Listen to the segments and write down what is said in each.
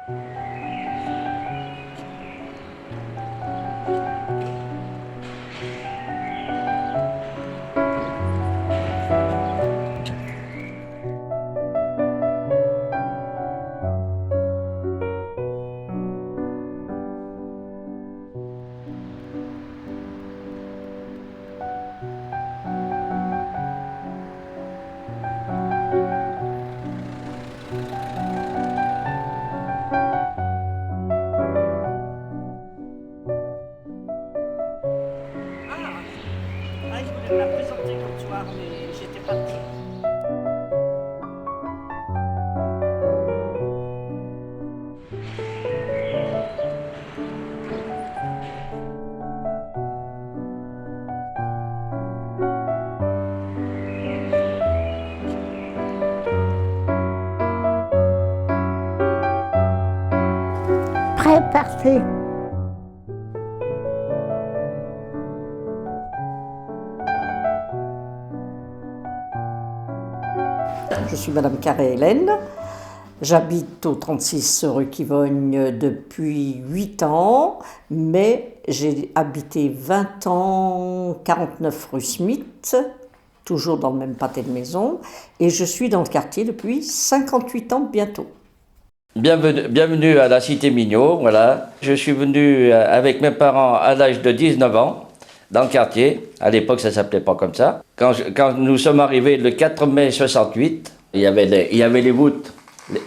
Ah, je voulais me la présenter l'autre soir, mais j'étais partie. Prêt, parfait. Je suis Madame Carré-Hélène. J'habite au 36 rue Quivogne depuis 8 ans, mais j'ai habité 20 ans 49 rue Smith, toujours dans le même pâté de maison, et je suis dans le quartier depuis 58 ans bientôt. Bienvenue à la Cité Mignot, voilà. Je suis venu avec mes parents à l'âge de 19 ans, dans le quartier. À l'époque, ça ne s'appelait pas comme ça. Quand nous sommes arrivés le 4 mai 68, il y avait les voûtes.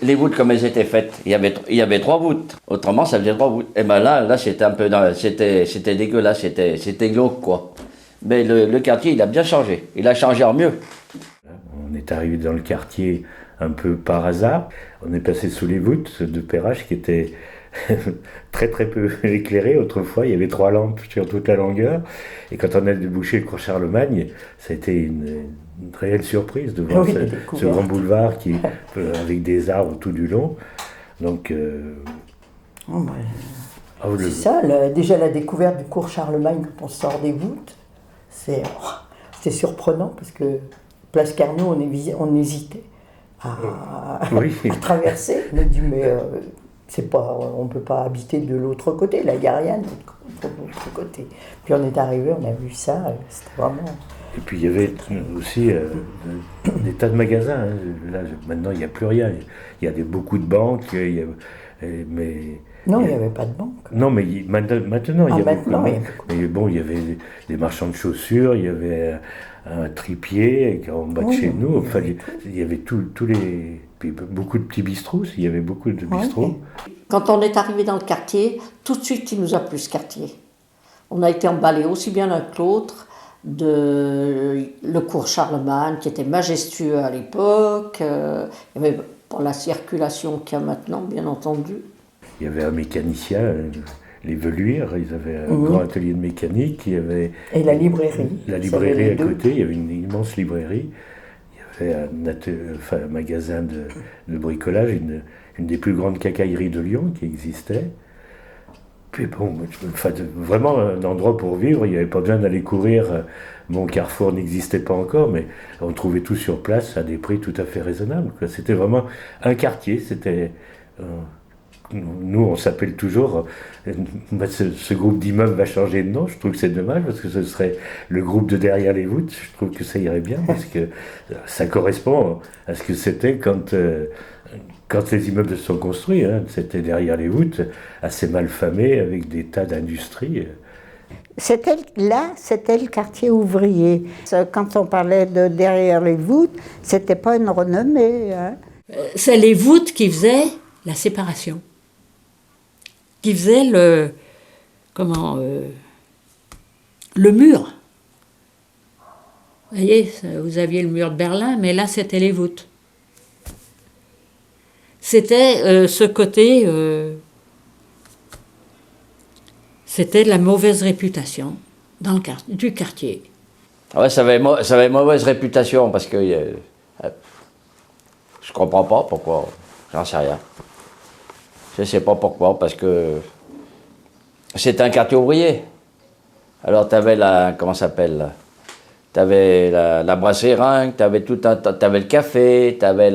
Les voûtes comme elles étaient faites, il y avait 3 voûtes. Autrement, ça faisait 3 voûtes. Et ben là c'était un peu, c'était dégueulasse, c'était glauque quoi. Mais le quartier, il a bien changé. Il a changé en mieux. On est arrivé dans le quartier un peu par hasard. On est passé sous les voûtes de Perrache qui étaient très très peu éclairées. Autrefois, il y avait 3 lampes sur toute la longueur. Et quand on a débouché le cours Charlemagne, ça a été une réelle surprise de voir ce grand boulevard avec des arbres tout du long. Donc, C'est ça, déjà la découverte du cours Charlemagne quand on sort des voûtes, c'est surprenant parce que Place Carnot, on hésitait à traverser. On a dit mais on ne peut pas habiter de l'autre côté, là il n'y a rien de l'autre côté. Puis on est arrivé, on a vu ça, c'était vraiment... Et puis il y avait aussi des tas de magasins. Hein. Là, maintenant, il n'y a plus rien. Il y a beaucoup de banques, mais... Non, il n'y avait pas de banque. Non, mais maintenant, il y a beaucoup de banques. Mais bon, il y avait des marchands de chaussures, il y avait un tripier en bas de chez nous. Enfin, il y avait puis beaucoup de petits bistrots, il y avait beaucoup de bistrots. Quand on est arrivé dans le quartier, tout de suite, il nous a plu ce quartier. On a été emballés aussi bien l'un que l'autre le cours Charlemagne, qui était majestueux à l'époque. Il y avait pour la circulation qu'il y a maintenant, bien entendu. Il y avait un mécanicien, les Veluire, ils avaient un grand atelier de mécanique. Il y avait la librairie. La librairie à côté, il y avait une immense librairie. Il y avait un magasin de bricolage, une des plus grandes quincailleries de Lyon qui existait. Puis bon, vraiment un endroit pour vivre, il n'y avait pas besoin d'aller courir. Bon, Carrefour n'existait pas encore, mais on trouvait tout sur place à des prix tout à fait raisonnables. C'était vraiment un quartier, nous, on s'appelle toujours... ce groupe d'immeubles va changer de nom, je trouve que c'est dommage, parce que ce serait le groupe de derrière les voûtes. Je trouve que ça irait bien, parce que ça correspond à ce que c'était quand les immeubles se sont construits. Hein. C'était derrière les voûtes, assez mal famé, avec des tas d'industries. C'était le quartier ouvrier. Quand on parlait de derrière les voûtes, c'était pas une renommée. Hein. C'est les voûtes qui faisaient la séparation, qui faisaient le mur. Vous voyez, vous aviez le mur de Berlin, mais là c'était les voûtes. C'était ce côté, c'était de la mauvaise réputation du quartier. Ouais, ça avait mauvaise réputation parce que je comprends pas pourquoi, j'en sais rien. Je sais pas pourquoi, parce que c'était un quartier ouvrier. Alors t'avais t'avais la brasserie Rinck, t'avais le café, t'avais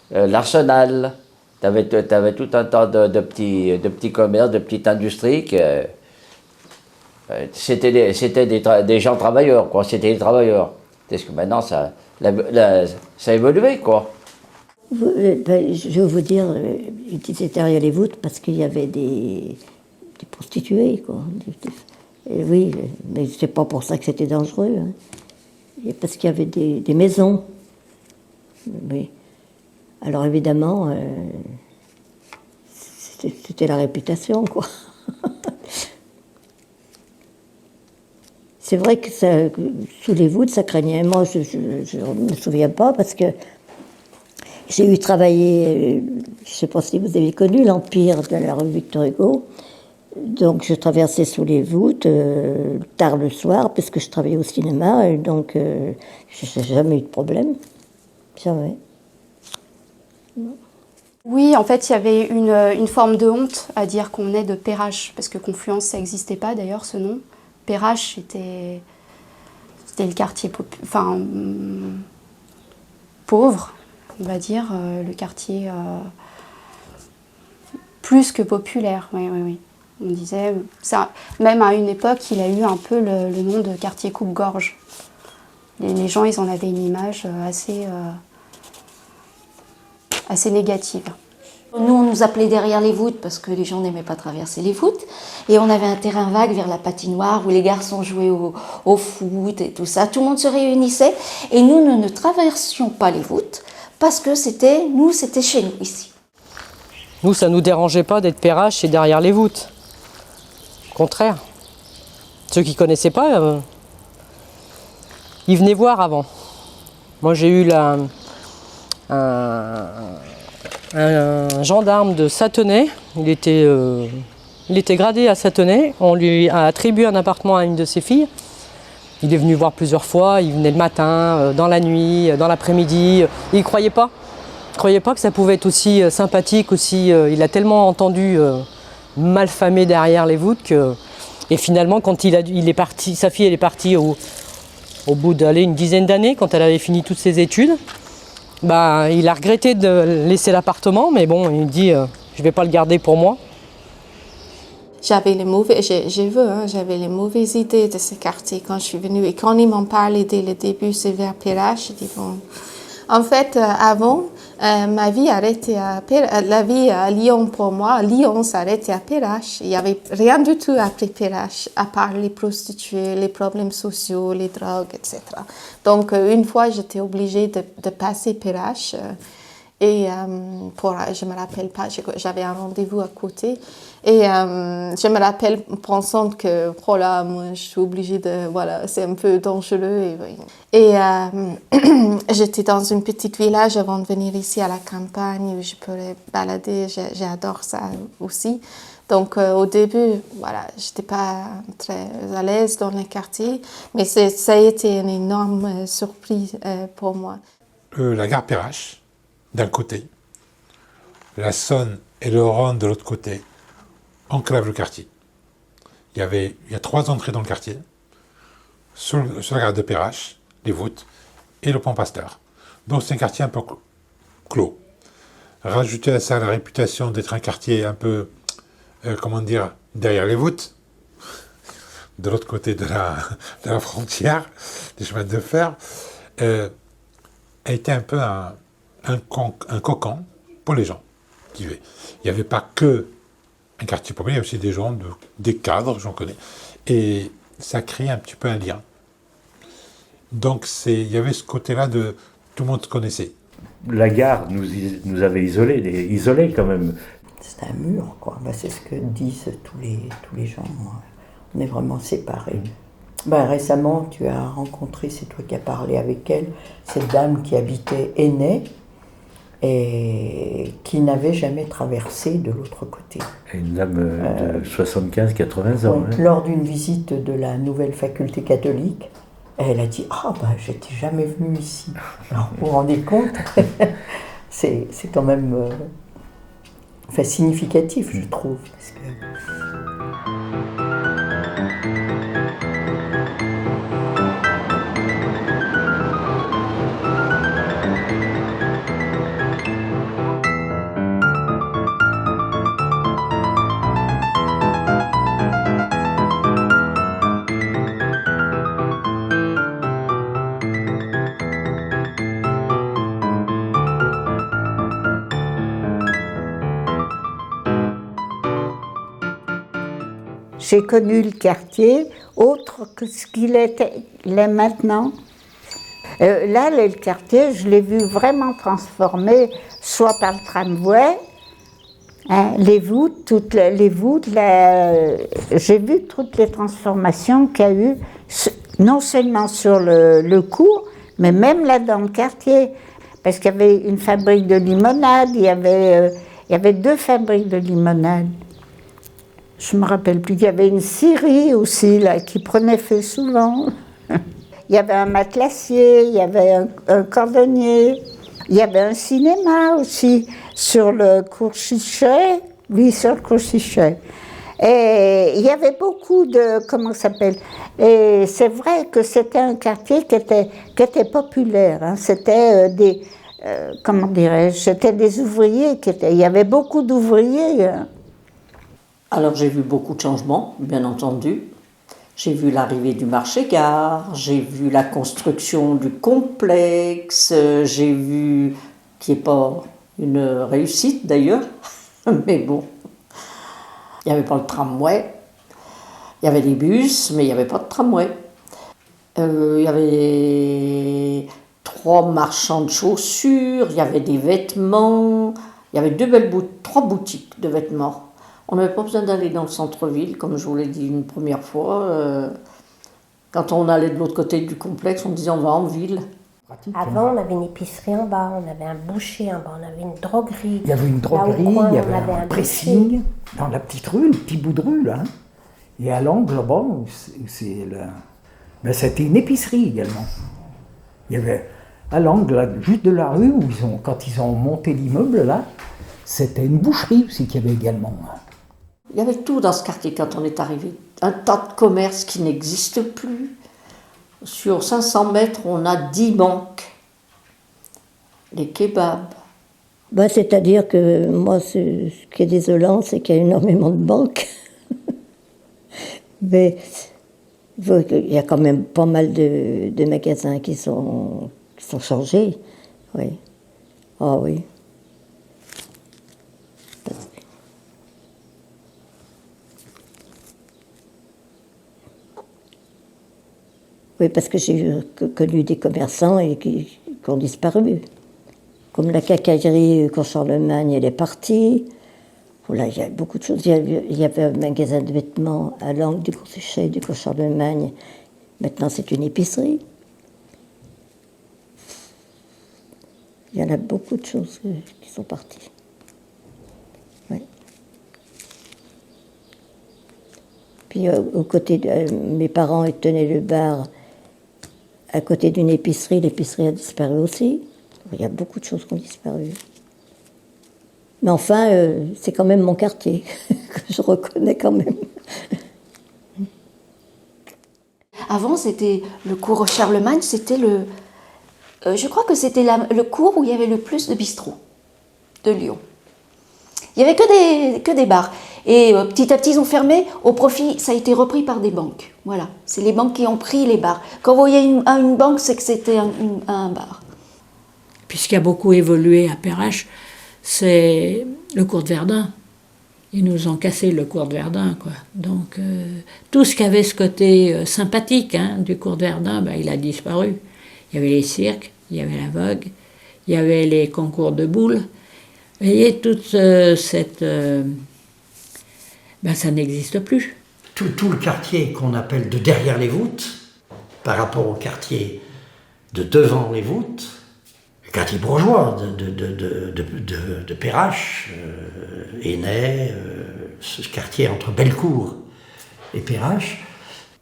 l'Arsenal, T'avais tout un tas de petits commerces, de petites industries que c'était des gens travailleurs, quoi. C'était des travailleurs. Parce que maintenant, ça a évolué, quoi. Je veux vous dire, ils disaient derrière les voûtes parce qu'il y avait des prostituées, quoi. Et oui, mais c'est pas pour ça que c'était dangereux. Hein. Et parce qu'il y avait des maisons. Oui. Alors évidemment, c'était la réputation, quoi. C'est vrai que sous les voûtes, ça craignait. Moi, je ne me souviens pas parce que j'ai eu travaillé, je ne sais pas si vous avez connu l'Empire de la rue Victor Hugo. Donc je traversais sous les voûtes tard le soir parce que je travaillais au cinéma. Et donc je n'ai jamais eu de problème. Jamais. Oui, en fait, il y avait une forme de honte à dire qu'on venait de Perrache, parce que Confluence, ça n'existait pas d'ailleurs, ce nom. Perrache, c'était le quartier pauvre, on va dire, le quartier plus que populaire. Oui, oui, oui. On disait, ça, même à une époque, il a eu un peu le nom de quartier coupe-gorge. Les gens, ils en avaient une image assez négative. Nous, on nous appelait derrière les voûtes parce que les gens n'aimaient pas traverser les voûtes. Et on avait un terrain vague vers la patinoire où les garçons jouaient au foot et tout ça. Tout le monde se réunissait. Et nous ne traversions pas les voûtes parce que c'était chez nous ici. Nous, ça ne nous dérangeait pas d'être Perrache et derrière les voûtes. Au contraire. Ceux qui ne connaissaient pas, ils venaient voir avant. Moi, j'ai eu un gendarme de Satenay, il était gradé à Satenay, on lui a attribué un appartement à une de ses filles. Il est venu voir plusieurs fois, il venait le matin, dans la nuit, dans l'après-midi. Il ne croyait pas. Il ne croyait pas que ça pouvait être aussi sympathique, aussi. Il a tellement entendu malfamer derrière les voûtes que. Et finalement, quand il est parti, sa fille elle est partie au bout une dizaine d'années, quand elle avait fini toutes ses études. Bah, il a regretté de laisser l'appartement, mais bon, il dit je vais pas le garder pour moi. J'avais les mauvaises idées de ce quartier quand je suis venue. Et quand ils m'ont parlé dès le début, c'est vers Perrache, je dis bon. En fait, avant, ma vie arrêtait la vie à Lyon pour moi. Lyon s'arrêtait à Perrache. Il n'y avait rien du tout après Perrache, à part les prostituées, les problèmes sociaux, les drogues, etc. Donc, une fois, j'étais obligée de passer Perrache. Et je me rappelle pas, j'avais un rendez-vous à côté. Et je me rappelle pensant que, oh là, moi, je suis obligée de, voilà, c'est un peu dangereux. Et j'étais dans une petite village avant de venir ici à la campagne où je pourrais balader. J'adore ça aussi. Donc au début, voilà, j'étais pas très à l'aise dans le quartier, mais ça a été une énorme surprise pour moi. La gare Perrache, d'un côté, la Saône et le Rhône de l'autre côté, enclavent le quartier. Il y a 3 entrées dans le quartier, sur la gare de Perrache, les voûtes et le pont Pasteur. Donc c'est un quartier un peu clos. Rajouter à ça la réputation d'être un quartier un peu, derrière les voûtes, de l'autre côté de la frontière, des chemins de fer, a été un peu un cocon pour les gens qui vivaient. Il n'y avait pas que un quartier populaire, il y avait aussi des gens, des cadres, j'en connais, et ça crée un petit peu un lien. Donc il y avait ce côté-là de tout le monde se connaissait. La gare nous avait isolés quand même. C'est un mur, quoi. Ben, c'est ce que disent tous les gens. On est vraiment séparés. Ben, récemment, tu as rencontré, c'est toi qui as parlé avec elle, cette dame qui habitait Aînay et qui n'avait jamais traversé de l'autre côté. Une dame de 75-80 ans. Ouais, hein. Lors d'une visite de la nouvelle faculté catholique, elle a dit « Ah, ben, j'étais jamais venue ici. » Alors, vous vous rendez compte? C'est quand même significatif, je trouve. Parce que... j'ai connu le quartier autre que ce qu'il est maintenant. Là, le quartier, je l'ai vu vraiment transformé, soit par le tramway, hein, les voûtes, toutes les voûtes, j'ai vu toutes les transformations qu'il y a eu, non seulement sur le cours, mais même là dans le quartier. Parce qu'il y avait une fabrique de limonade, il y avait 2 fabriques de limonade. Je ne me rappelle plus, il y avait une scierie aussi, là, qui prenait feu souvent. Il y avait un matelassier, il y avait un cordonnier, il y avait un cinéma aussi sur le cours Chichet, oui, sur le cours Chichet. Et il y avait beaucoup de, comment ça s'appelle, et c'est vrai que c'était un quartier qui était populaire, hein. C'était comment dirais-je, c'était des ouvriers, il y avait beaucoup d'ouvriers. Hein. Alors j'ai vu beaucoup de changements, bien entendu. J'ai vu l'arrivée du marché-gare, j'ai vu la construction du complexe, j'ai vu, qui n'est pas une réussite d'ailleurs, mais bon. Il n'y avait pas le tramway, il y avait des bus, mais il n'y avait pas de tramway. Il y avait 3 marchands de chaussures, il y avait des vêtements, il y avait 3 boutiques de vêtements. On n'avait pas besoin d'aller dans le centre-ville, comme je vous l'ai dit une première fois. Quand on allait de l'autre côté du complexe, on disait on va en ville. Avant, on avait une épicerie en bas, on avait un boucher en bas, on avait une droguerie. Il y avait une droguerie, il y avait un pressing dans la petite rue, le petit bout de rue là. Et à l'angle là-bas, c'était une épicerie également. Il y avait à l'angle là, juste de la rue où quand ils ont monté l'immeuble là, c'était une boucherie aussi qu'il y avait également. Il y avait tout dans ce quartier quand on est arrivé. Un tas de commerces qui n'existe plus. Sur 500 mètres, on a 10 banques. Les kebabs. C'est-à-dire que moi, ce qui est désolant, c'est qu'il y a énormément de banques. Mais il y a quand même pas mal de magasins qui sont changés. Oui. Ah oui. Oui, parce que j'ai connu des commerçants qui ont disparu. Comme la quincaillerie, quand Charlemagne elle est partie. Là, il y a beaucoup de choses. Il y avait un magasin de vêtements à l'angle du cours Chichet, du cours Charlemagne. Maintenant, c'est une épicerie. Il y en a beaucoup de choses qui sont parties. Oui. Puis, aux côtés mes parents tenaient le bar à côté d'une épicerie. L'épicerie a disparu aussi. Il y a beaucoup de choses qui ont disparu. Mais enfin, c'est quand même mon quartier, que je reconnais quand même. Avant, c'était le cours Charlemagne, c'était je crois que c'était le cours où il y avait le plus de bistrots de Lyon. Il n'y avait que des bars. Et petit à petit, ils ont fermé. Au profit, ça a été repris par des banques. Voilà, c'est les banques qui ont pris les bars. Quand vous voyez une banque, c'est que c'était un bar. Puisqu'il a beaucoup évolué à Perrache, c'est le cours de Verdun. Ils nous ont cassé le cours de Verdun, quoi. Donc, tout ce qui avait ce côté sympathique du cours de Verdun, il a disparu. Il y avait les cirques, il y avait la vogue, il y avait les concours de boules. Vous voyez, toute cette... ça n'existe plus. Tout le quartier qu'on appelle de derrière les voûtes, par rapport au quartier de devant les voûtes, le quartier bourgeois de Perrache, Énay, ce quartier entre Bellecour et Perrache,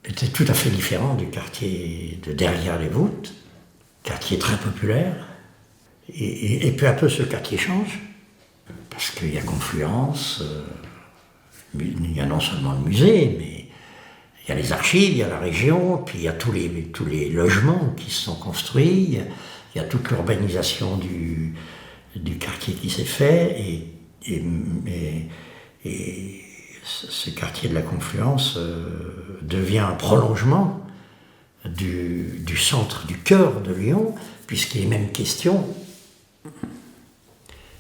était tout à fait différent du quartier de derrière les voûtes, quartier très populaire. Et peu à peu, ce quartier change, parce qu'il y a confluence, il y a non seulement le musée, mais il y a les archives, il y a la région, puis il y a tous les logements qui se sont construits, il y a toute l'urbanisation du quartier qui s'est fait, et ce quartier de la Confluence devient un prolongement du centre, du cœur de Lyon, puisqu'il est même question,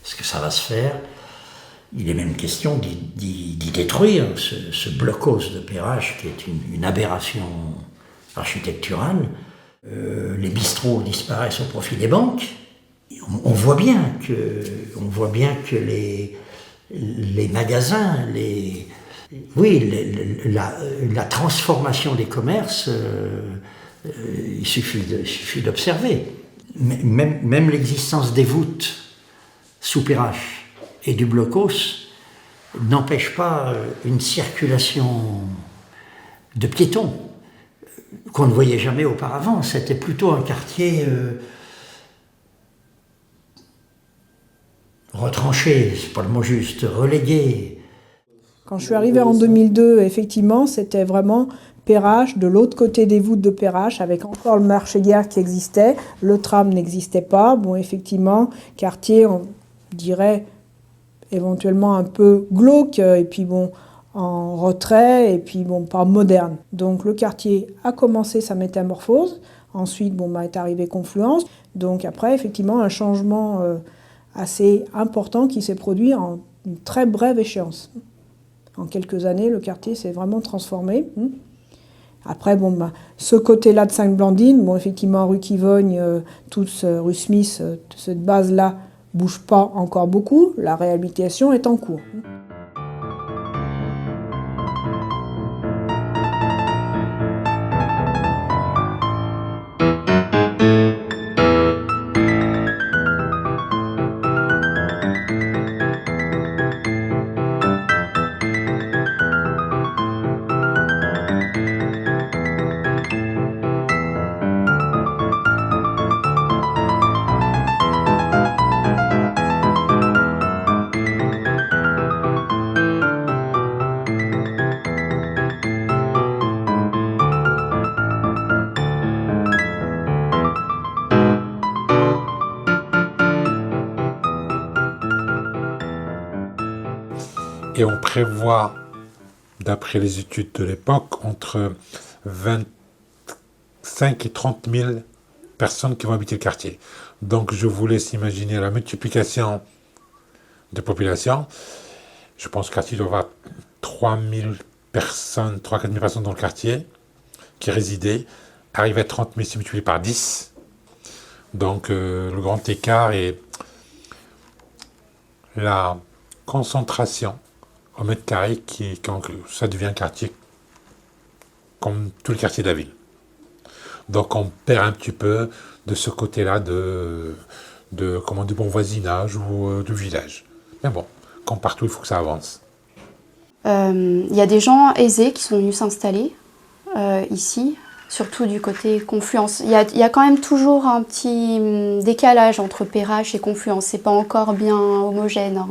est-ce que ça va se faire, Il est même question d'y détruire ce blocos de Perrache qui est une aberration architecturale. Les bistrots disparaissent au profit des banques. On voit bien que les magasins, la transformation des commerces, il suffit d'observer. Même l'existence des voûtes sous Perrache et du blocos n'empêche pas une circulation de piétons qu'on ne voyait jamais auparavant. C'était plutôt un quartier retranché, c'est pas le mot juste, relégué. Quand je suis arrivée en 2002, effectivement, c'était vraiment Perrache, de l'autre côté des voûtes de Perrache, avec encore le marché-gare qui existait, le tram n'existait pas. Bon, effectivement, quartier, on dirait éventuellement un peu glauque, et puis bon, en retrait, et puis bon, pas moderne. Donc le quartier a commencé sa métamorphose, ensuite bon, est arrivé Confluence, donc après effectivement un changement assez important qui s'est produit en une très brève échéance. En quelques années, le quartier s'est vraiment transformé. Après, bon, ce côté-là de Sainte-Blandine, bon, effectivement, rue Kivogne, toute rue Smith, cette base-là bouge pas encore beaucoup. La réhabilitation est en cours. Et on prévoit, d'après les études de l'époque, entre 25 et 30 000 personnes qui vont habiter le quartier. Donc je vous laisse imaginer la multiplication de population. Je pense que le quartier doit avoir 3 000 personnes, 3 4 000 personnes dans le quartier qui résidaient. Arriver à 30 000, c'est multiplié par 10. Donc le grand écart est la concentration au mètre carré quand ça devient un quartier comme tout le quartier de la ville. Donc on perd un petit peu de ce côté-là de bon voisinage ou de village. Mais bon, comme partout, il faut que ça avance. Il y a des gens aisés qui sont venus s'installer ici, surtout du côté Confluence. Il y a quand même toujours un petit décalage entre Perrache et Confluence. C'est pas encore bien homogène.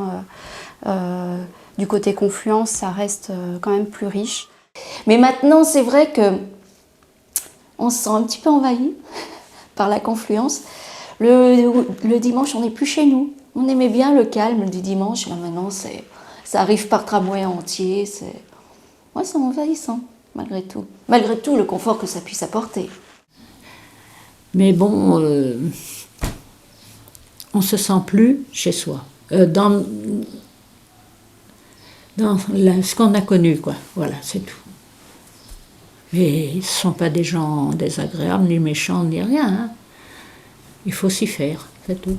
Du côté Confluence, ça reste quand même plus riche. Mais maintenant, c'est vrai que on se sent un petit peu envahi par la Confluence. Le dimanche, on n'est plus chez nous. On aimait bien le calme du dimanche. Là, maintenant, ça arrive par tramway entier. C'est envahissant, malgré tout. Malgré tout, le confort que ça puisse apporter. Mais bon, on se sent plus chez soi. Dans ce qu'on a connu, quoi. Voilà, c'est tout. Mais ils ne sont pas des gens désagréables, ni méchants, ni rien. Hein. Il faut s'y faire, c'est tout.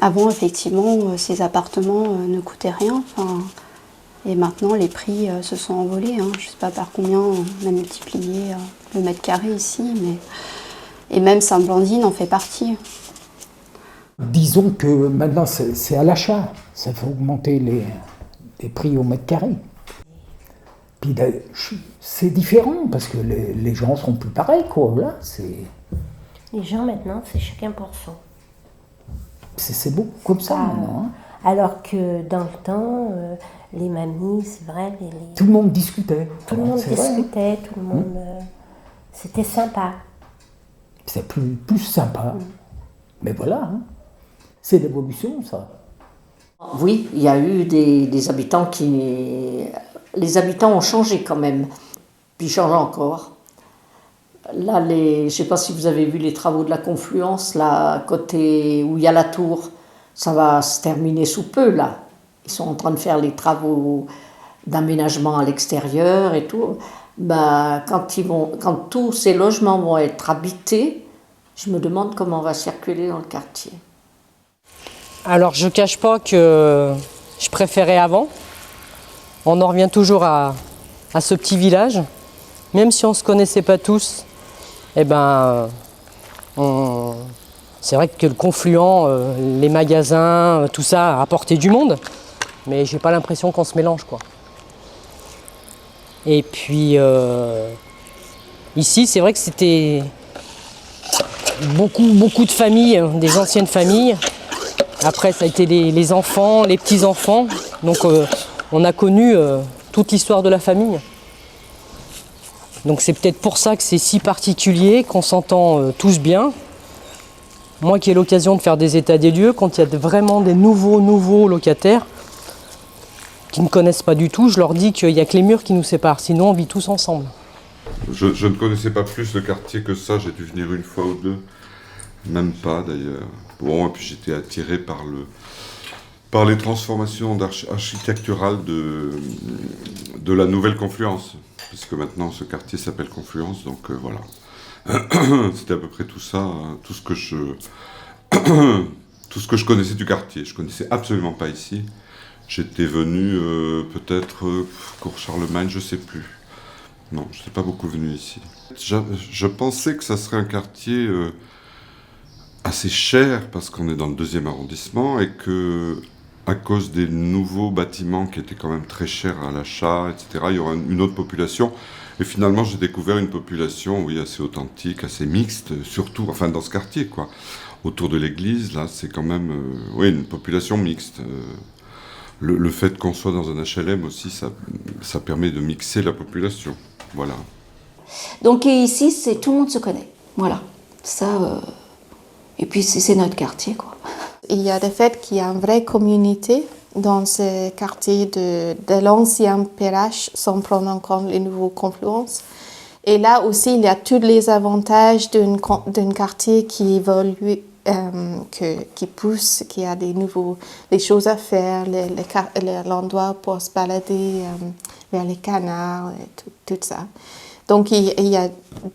Avant, effectivement, ces appartements ne coûtaient rien. Et maintenant, les prix se sont envolés. Hein. Je ne sais pas par combien on a multiplié le mètre carré ici. Et même Sainte-Blandine en fait partie. Disons que maintenant, c'est à l'achat. Ça fait augmenter les prix au mètre carré. Puis c'est différent parce que les gens seront plus pareils, quoi. Là, les gens maintenant, c'est chacun pour soi. C'est beaucoup comme ça maintenant. Hein. Alors que dans le temps, les mamies, c'est vrai, tout le monde discutait. Tout le monde discutait, tout le monde. C'était sympa. C'est plus sympa. Mais voilà, hein. C'est l'évolution, ça. Oui, il y a eu des habitants qui... Les habitants ont changé quand même, puis ils changent encore. Là, je ne sais pas si vous avez vu les travaux de la Confluence, là, côté où il y a la tour, ça va se terminer sous peu, là. ils sont en train de faire les travaux d'aménagement à l'extérieur et tout. Bah, quand tous ces logements vont être habités, je me demande comment on va circuler dans le quartier. Alors je ne cache pas que je préférais avant. On en revient toujours à ce petit village. Même si on ne se connaissait pas tous, eh ben, c'est vrai que le confluent, les magasins, tout ça a apporté du monde. Mais j'ai pas l'impression qu'on se mélange, quoi. Et puis ici, c'est vrai que c'était beaucoup de familles, des anciennes familles. Après, ça a été les enfants, les petits-enfants. Donc on a connu toute l'histoire de la famille. Donc c'est peut-être pour ça que c'est si particulier, qu'on s'entend tous bien. Moi qui ai l'occasion de faire des états des lieux, quand il y a vraiment des nouveaux locataires qui ne connaissent pas du tout, je leur dis qu'il n'y a que les murs qui nous séparent, sinon on vit tous ensemble. Je ne connaissais pas plus le quartier que ça, j'ai dû venir une fois ou deux, même pas d'ailleurs. Bon, et puis j'étais attiré par les transformations architecturales de la nouvelle Confluence, puisque maintenant ce quartier s'appelle Confluence, donc voilà. C'était à peu près tout ça, tout ce que je connaissais du quartier. Je connaissais absolument pas ici. J'étais venu peut-être Cours Charlemagne, je sais plus. Non, je n'étais pas beaucoup venu ici. Je pensais que ça serait un quartier assez cher parce qu'on est dans le 2e arrondissement et que à cause des nouveaux bâtiments qui étaient quand même très chers à l'achat, etc., il y aura une autre population. Et finalement, j'ai découvert une population, oui, assez authentique, assez mixte, surtout, enfin, dans ce quartier, quoi. Autour de l'église, là, c'est quand même, oui, une population mixte. Le fait qu'on soit dans un HLM aussi, ça permet de mixer la population, voilà. Donc ici, tout le monde se connaît, voilà. Ça, et puis c'est notre quartier, quoi. Il y a le fait qu'il y a une vraie communauté dans ce quartier de l'ancien Perrache, sans prendre en compte les nouveaux confluences. Et là aussi, il y a tous les avantages d'un quartier qui évolue, qui pousse, qui a des choses à faire, l'endroit pour se balader vers les canards, et tout ça. Donc il y a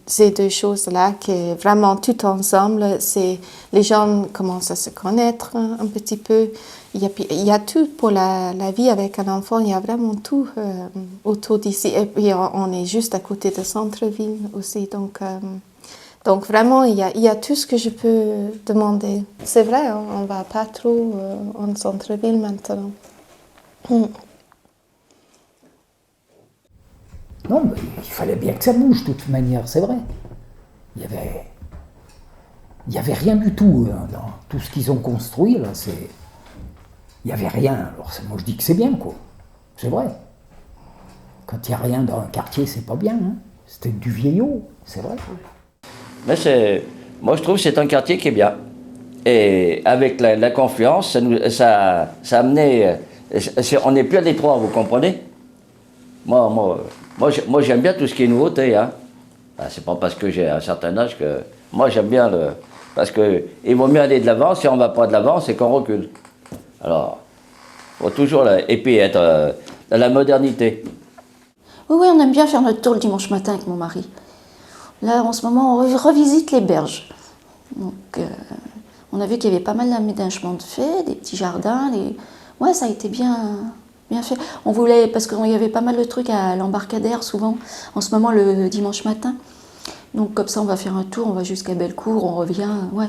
ces deux choses-là qui vraiment tout ensemble, les gens commencent à se connaître un petit peu. Il y a tout pour la vie avec un enfant, il y a vraiment tout autour d'ici. Et puis on est juste à côté de centre-ville aussi, donc vraiment il y a tout ce que je peux demander. C'est vrai, on ne va pas trop en centre-ville maintenant. Non, mais il fallait bien que ça bouge de toute manière, c'est vrai. Il y avait rien du tout dans tout ce qu'ils ont construit, là, il n'y avait rien. Alors moi je dis que c'est bien, quoi. C'est vrai. Quand il n'y a rien dans un quartier, c'est pas bien. Hein. C'était du vieillot, c'est vrai. Mais moi je trouve que c'est un quartier qui est bien. Et avec la Confluence, ça a amené... on n'est plus à l'étroit, vous comprenez? Moi j'aime bien tout ce qui est nouveauté. Hein. Ben, c'est pas parce que j'ai un certain âge que... Moi j'aime bien parce qu'il vaut mieux aller de l'avant. Si on ne va pas de l'avant, c'est qu'on recule. Alors, il faut toujours... Et puis être dans la modernité. Oui, on aime bien faire notre tour le dimanche matin avec mon mari. Là, en ce moment, on revisite les berges. Donc, on a vu qu'il y avait pas mal d'aménagements de fait, des petits jardins. Ouais, ça a été bien fait. On voulait, parce qu'il y avait pas mal de trucs à l'embarcadère, souvent, en ce moment, le dimanche matin. Donc, comme ça, on va faire un tour, on va jusqu'à Bellecour, on revient, ouais.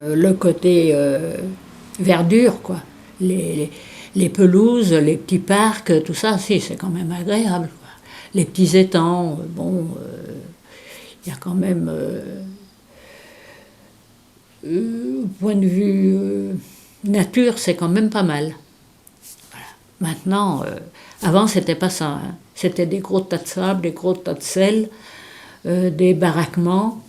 Le côté verdure, quoi. Les pelouses, les petits parcs, tout ça, si, c'est quand même agréable, quoi. Les petits étangs, bon... il y a quand même, au point de vue nature, c'est quand même pas mal. Voilà. Maintenant, avant, c'était pas ça. Hein. C'était des gros tas de sable, des gros tas de sel, des baraquements.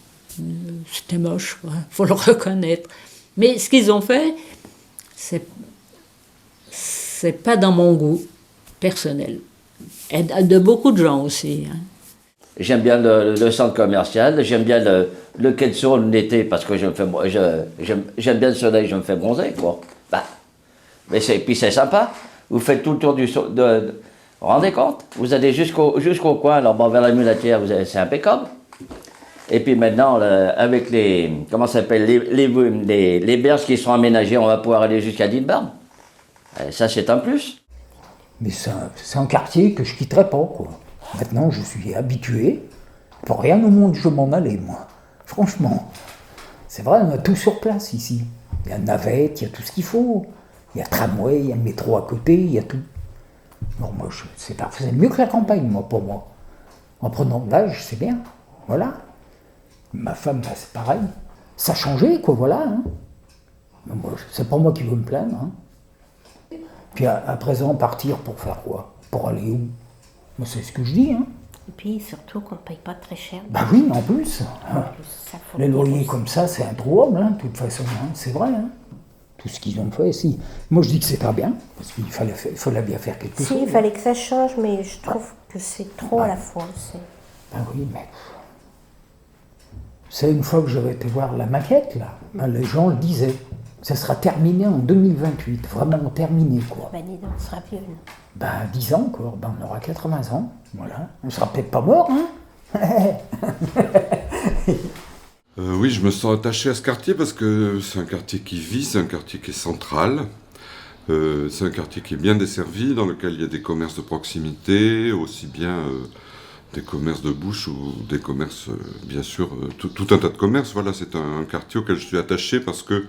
C'était moche, quoi. Faut le reconnaître. Mais ce qu'ils ont fait, c'est pas dans mon goût personnel. Et de beaucoup de gens aussi. Hein. J'aime bien le centre commercial, j'aime bien le quai de Saône l'été parce que j'aime bien le soleil, je me fais bronzer, quoi. Bah, puis c'est sympa. Vous faites tout le tour du... Vous vous rendez compte? Vous allez jusqu'au coin, alors bon, vers la mulatière, c'est impeccable. Et puis maintenant, avec les... Comment ça s'appelle? Les berges qui sont aménagées, on va pouvoir aller jusqu'à Dilbarn. Ça, c'est un plus. Mais c'est un quartier que je quitterai pas, quoi. Maintenant, je suis habitué. Pour rien au monde, je m'en allais, moi. Franchement. C'est vrai, on a tout sur place ici. Il y a une navette, il y a tout ce qu'il faut. Il y a tramway, il y a le métro à côté, il y a tout. Non, moi, c'est parfait. C'est mieux que la campagne, moi, pour moi. En prenant de l'âge, c'est bien. Voilà. Ma femme, bah, c'est pareil. Ça a changé, quoi, voilà. Hein. Moi, c'est pas moi qui veux me plaindre. Hein. Puis à présent, partir pour faire quoi? Pour aller où? Moi, c'est ce que je dis. Hein. Et puis surtout qu'on ne paye pas très cher. Bah oui, en plus. Ça, Les loyers comme ça, c'est introuvable, hein, de toute façon. Hein. C'est vrai. Hein. Tout ce qu'ils ont fait ici. Moi, je dis que c'est pas bien, parce qu'il fallait bien faire quelque chose. Si, il fallait que ça change, mais je trouve que c'est trop à la fois. Ben oui, mais... C'est une fois que j'avais été voir la maquette, là, ben, les gens le disaient. Ça sera terminé en 2028, vraiment terminé, quoi. Ben, dis donc, on sera vieux. Ben, 10 ans, quoi. Ben, on aura 80 ans, voilà. On sera peut-être pas mort, hein. Oui, je me sens attaché à ce quartier parce que c'est un quartier qui vit, c'est un quartier qui est central. C'est un quartier qui est bien desservi, dans lequel il y a des commerces de proximité, aussi bien des commerces de bouche ou des commerces, bien sûr, tout un tas de commerces. Voilà, c'est un quartier auquel je suis attaché parce que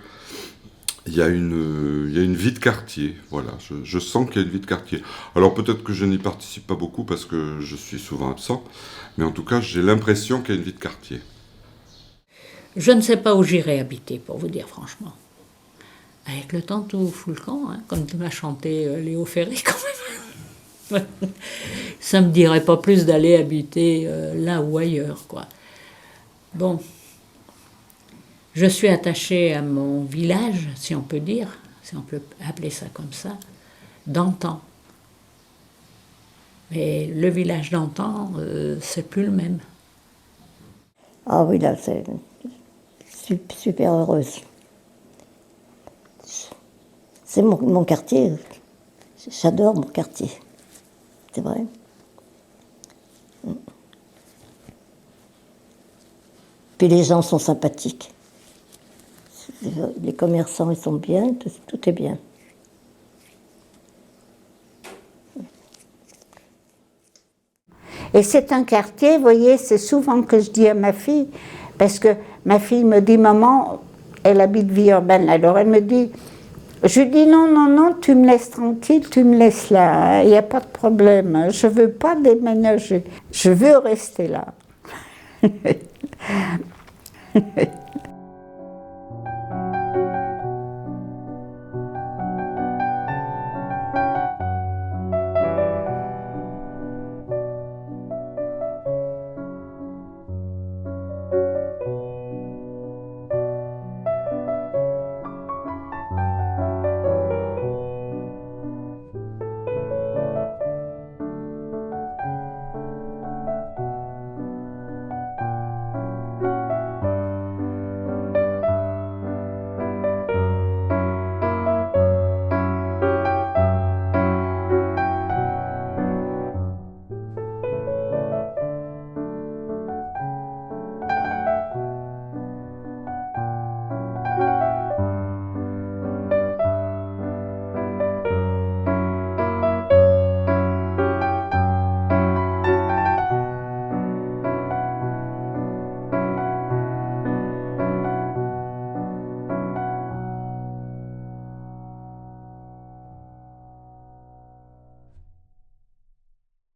il y a une vie de quartier. Voilà, je sens qu'il y a une vie de quartier. Alors peut-être que je n'y participe pas beaucoup parce que je suis souvent absent, mais en tout cas, j'ai l'impression qu'il y a une vie de quartier. Je ne sais pas où j'irai habiter, pour vous dire franchement. Avec le temps, tout fout le camp, hein, comme m'a chanté Léo Ferré, quand même. Ça ne me dirait pas plus d'aller habiter là ou ailleurs, quoi. Bon, je suis attachée à mon village, si on peut dire, si on peut appeler ça comme ça, d'antan. Mais le village d'antan, c'est plus le même. Ah oui, là, c'est super heureuse. C'est mon quartier. J'adore mon quartier. C'est vrai. Puis les gens sont sympathiques. Les commerçants, ils sont bien, tout est bien. Et c'est un quartier, vous voyez, c'est souvent que je dis à ma fille, parce que ma fille me dit, maman, elle habite vie urbaine, alors elle me dit, je dis non, tu me laisses tranquille, tu me laisses là, il n'y a pas de problème, je ne veux pas déménager, je veux rester là.